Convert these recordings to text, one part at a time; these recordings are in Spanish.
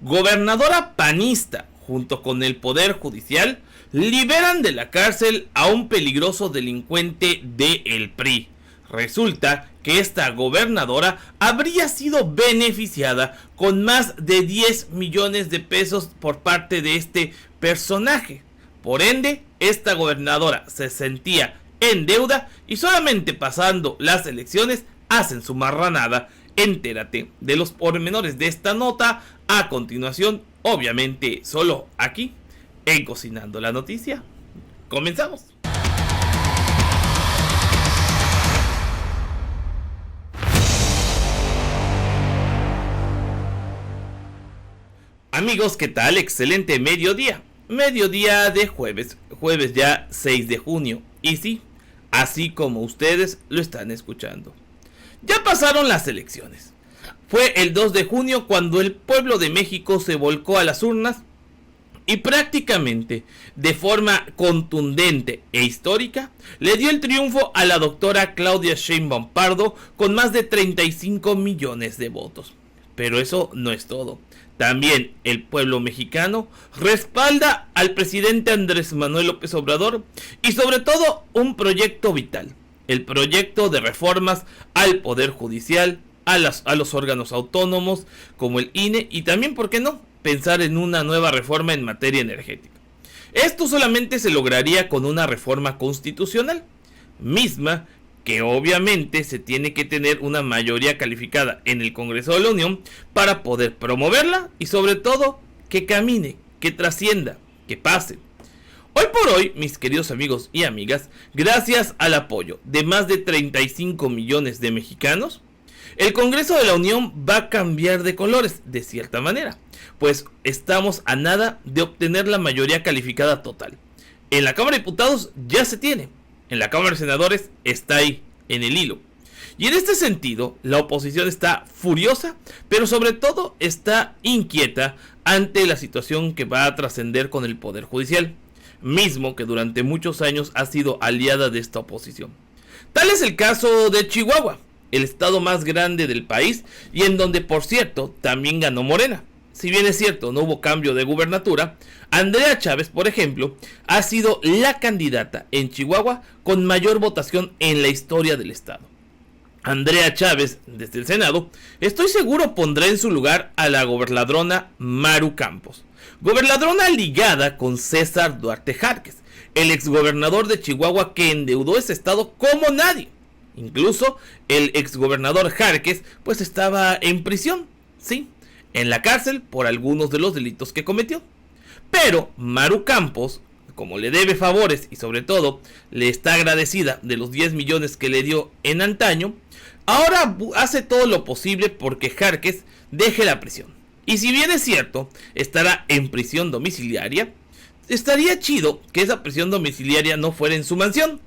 gobernadora panista, junto con el Poder Judicial, liberan de la cárcel a un peligroso delincuente del PRI. Resulta que esta gobernadora habría sido beneficiada con más de 10 millones de pesos por parte de este personaje. Por ende, esta gobernadora se sentía en deuda y solamente pasando las elecciones hacen su marranada. Entérate de los pormenores de esta nota a continuación, obviamente solo aquí en Cocinando la Noticia. Comenzamos. Amigos, ¿qué tal? Excelente mediodía. Mediodía de jueves ya 6 de junio. Y sí, así como ustedes lo están escuchando. Ya pasaron las elecciones. Fue el 2 de junio cuando el pueblo de México se volcó a las urnas y prácticamente de forma contundente e histórica le dio el triunfo a la doctora Claudia Sheinbaum Pardo con más de 35 millones de votos. Pero eso no es todo. También el pueblo mexicano respalda al presidente Andrés Manuel López Obrador y sobre todo un proyecto vital, el proyecto de reformas al Poder Judicial, a los órganos autónomos como el INE y también, ¿por qué no?, pensar en una nueva reforma en materia energética. Esto solamente se lograría con una reforma constitucional, misma que obviamente se tiene que tener una mayoría calificada en el Congreso de la Unión para poder promoverla y sobre todo que camine, que trascienda, que pase. Hoy por hoy, mis queridos amigos y amigas, gracias al apoyo de más de 35 millones de mexicanos, el Congreso de la Unión va a cambiar de colores, de cierta manera, pues estamos a nada de obtener la mayoría calificada total. En la Cámara de Diputados ya se tiene. En la Cámara de Senadores está ahí, en el hilo. Y en este sentido, la oposición está furiosa, pero sobre todo está inquieta ante la situación que va a trascender con el Poder Judicial, mismo que durante muchos años ha sido aliada de esta oposición. Tal es el caso de Chihuahua, el estado más grande del país y en donde, por cierto, también ganó Morena. Si bien es cierto, no hubo cambio de gubernatura, Andrea Chávez, por ejemplo, ha sido la candidata en Chihuahua con mayor votación en la historia del estado. Andrea Chávez, desde el Senado, estoy seguro pondrá en su lugar a la gobernadrona Maru Campos, gobernadrona ligada con César Duarte Jarques, el exgobernador de Chihuahua que endeudó ese estado como nadie. Incluso el exgobernador Jarques pues estaba en prisión, sí, en la cárcel por algunos de los delitos que cometió. Pero Maru Campos, como le debe favores y sobre todo le está agradecida de los 10 millones que le dio en antaño, ahora hace todo lo posible porque Jarques deje la prisión. Y si bien es cierto, estará en prisión domiciliaria, estaría chido que esa prisión domiciliaria no fuera en su mansión.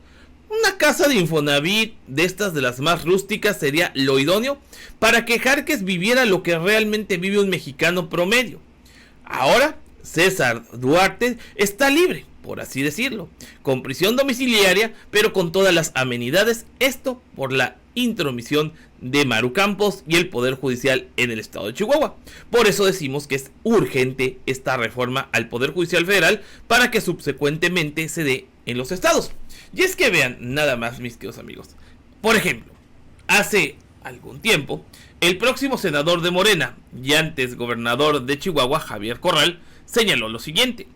Una casa de Infonavit, de estas de las más rústicas, sería lo idóneo para que Jarques viviera lo que realmente vive un mexicano promedio. Ahora, César Duarte está libre, por así decirlo, con prisión domiciliaria, pero con todas las amenidades, esto por la intromisión de Maru Campos y el Poder Judicial en el estado de Chihuahua. Por eso decimos que es urgente esta reforma al Poder Judicial Federal para que subsecuentemente se dé en los estados. Y es que vean nada más, mis queridos amigos. Por ejemplo, hace algún tiempo, el próximo senador de Morena y antes gobernador de Chihuahua, Javier Corral, señaló lo siguiente.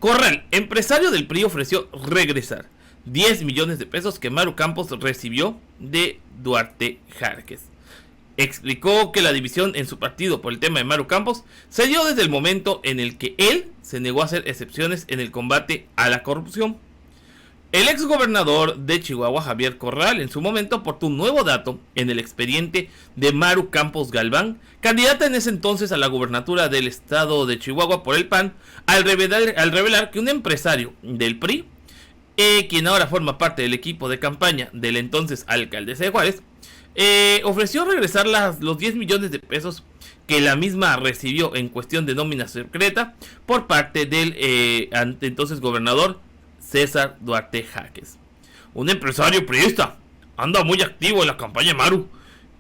Corral, empresario del PRI, ofreció regresar 10 millones de pesos que Maru Campos recibió de Duarte Jarques. Explicó que la división en su partido por el tema de Maru Campos se dio desde el momento en el que él se negó a hacer excepciones en el combate a la corrupción. El exgobernador de Chihuahua, Javier Corral, en su momento aportó un nuevo dato en el expediente de Maru Campos Galván, candidata en ese entonces a la gubernatura del estado de Chihuahua por el PAN, al revelar que un empresario del PRI, quien ahora forma parte del equipo de campaña de la entonces alcaldesa de Juárez, ofreció regresar los 10 millones de pesos que la misma recibió en cuestión de nómina secreta por parte del entonces gobernador César Duarte Jarques. Un empresario priista anda muy activo en la campaña Maru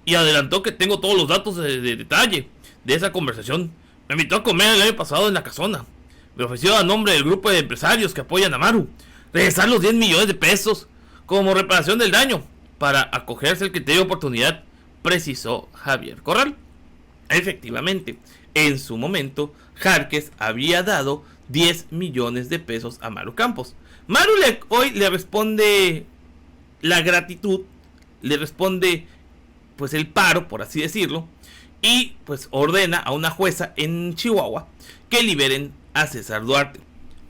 y adelantó que tengo todos los datos de detalle de esa conversación Me invitó a comer el año pasado en la casona. Me ofreció a nombre del grupo de empresarios que apoyan a Maru regresar los 10 millones de pesos como reparación del daño para acogerse al criterio de oportunidad, precisó Javier Corral. Efectivamente, en su momento, Jarques había dado 10 millones de pesos a Maru Campos. Maru hoy le responde la gratitud, le responde pues el paro, por así decirlo, y pues ordena a una jueza en Chihuahua que liberen a César Duarte.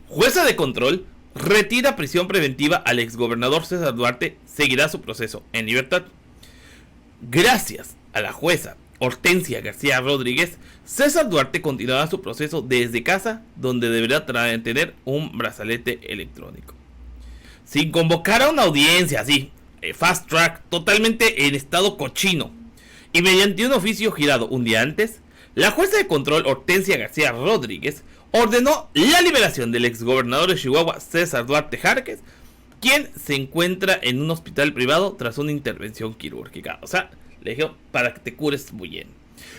Jueza de control retira prisión preventiva al exgobernador César Duarte, seguirá su proceso en libertad. Gracias a la jueza Hortensia García Rodríguez, César Duarte continuará su proceso desde casa, donde deberá tener un brazalete electrónico. Sin convocar a una audiencia así, fast track, totalmente en estado cochino, y mediante un oficio girado un día antes, la jueza de control Hortensia García Rodríguez ordenó la liberación del exgobernador de Chihuahua César Duarte Jarques, quien se encuentra en un hospital privado tras una intervención quirúrgica. O sea, le dijeron para que te cures muy bien.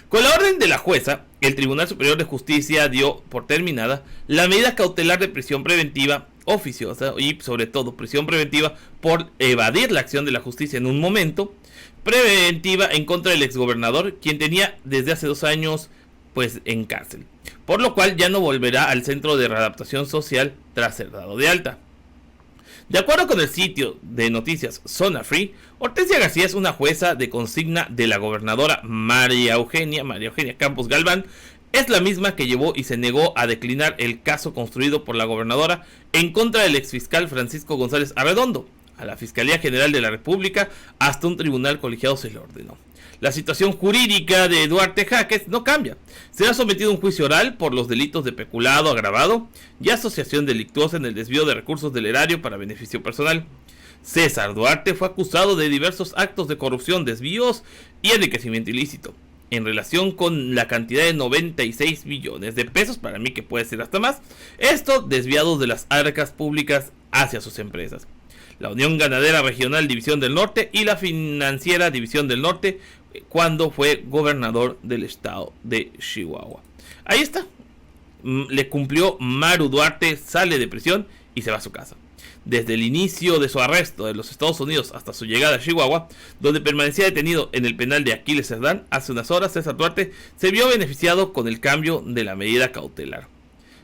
Con la orden de la jueza, el Tribunal Superior de Justicia dio por terminada la medida cautelar de prisión preventiva oficiosa y sobre todo prisión preventiva por evadir la acción de la justicia en un momento, preventiva en contra del exgobernador, quien tenía desde hace 2 años pues en cárcel, por lo cual ya no volverá al centro de readaptación social tras ser dado de alta. De acuerdo con el sitio de noticias Zona Free, Hortensia García es una jueza de consigna de la gobernadora María Eugenia Campos Galván. Es la misma que llevó y se negó a declinar el caso construido por la gobernadora en contra del exfiscal Francisco González Arredondo. A la Fiscalía General de la República, hasta un tribunal colegiado se le ordenó. La situación jurídica de Duarte Jarques no cambia. Será sometido a un juicio oral por los delitos de peculado agravado y asociación delictuosa en el desvío de recursos del erario para beneficio personal. César Duarte fue acusado de diversos actos de corrupción, desvíos y enriquecimiento ilícito, en relación con la cantidad de 96 millones de pesos, para mí que puede ser hasta más, esto desviados de las arcas públicas hacia sus empresas. La Unión Ganadera Regional División del Norte y la Financiera División del Norte, cuando fue gobernador del estado de Chihuahua. Ahí está, le cumplió Maru Duarte, sale de prisión y se va a su casa. Desde el inicio de su arresto en los Estados Unidos hasta su llegada a Chihuahua, donde permanecía detenido en el penal de Aquiles Cerdán, hace unas horas César Duarte se vio beneficiado con el cambio de la medida cautelar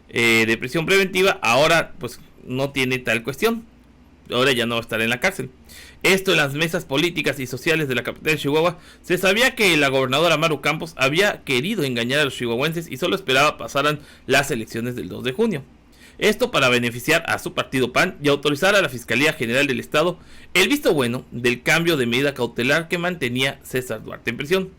de prisión preventiva. Ahora pues no tiene tal cuestión, ahora ya no va a estar en la cárcel. Esto en las mesas políticas y sociales de la capital de Chihuahua. Se sabía que la gobernadora Maru Campos había querido engañar a los chihuahuenses y solo esperaba pasaran las elecciones del 2 de junio. Esto para beneficiar a su partido PAN y autorizar a la Fiscalía General del Estado el visto bueno del cambio de medida cautelar que mantenía César Duarte en prisión.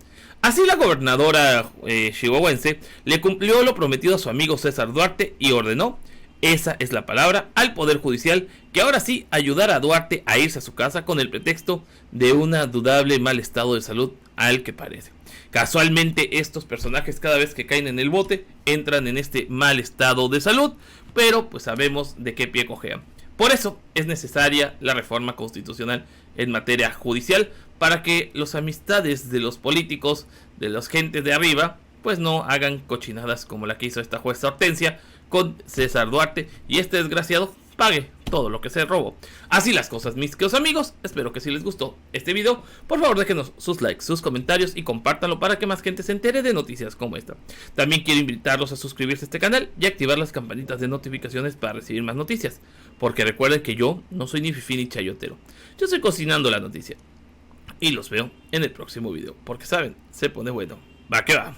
Así la gobernadora chihuahuense le cumplió lo prometido a su amigo César Duarte y ordenó, esa es la palabra, al Poder Judicial que ahora sí ayudara a Duarte a irse a su casa con el pretexto de un dudable mal estado de salud al que parece. Casualmente estos personajes cada vez que caen en el bote entran en este mal estado de salud, pero pues sabemos de qué pie cojean. Por eso es necesaria la reforma constitucional en materia judicial para que las amistades de los políticos, de los gentes de arriba, pues no hagan cochinadas como la que hizo esta jueza Hortensia con César Duarte y este desgraciado pague todo lo que se robó. Así las cosas, mis queridos amigos. Espero que si les gustó este video, por favor déjenos sus likes, sus comentarios y compártanlo para que más gente se entere de noticias como esta. También quiero invitarlos a suscribirse a este canal y activar las campanitas de notificaciones para recibir más noticias, porque recuerden que yo no soy ni fifí ni chayotero, yo estoy cocinando la noticia. Y los veo en el próximo video, porque saben, se pone bueno. Va que va.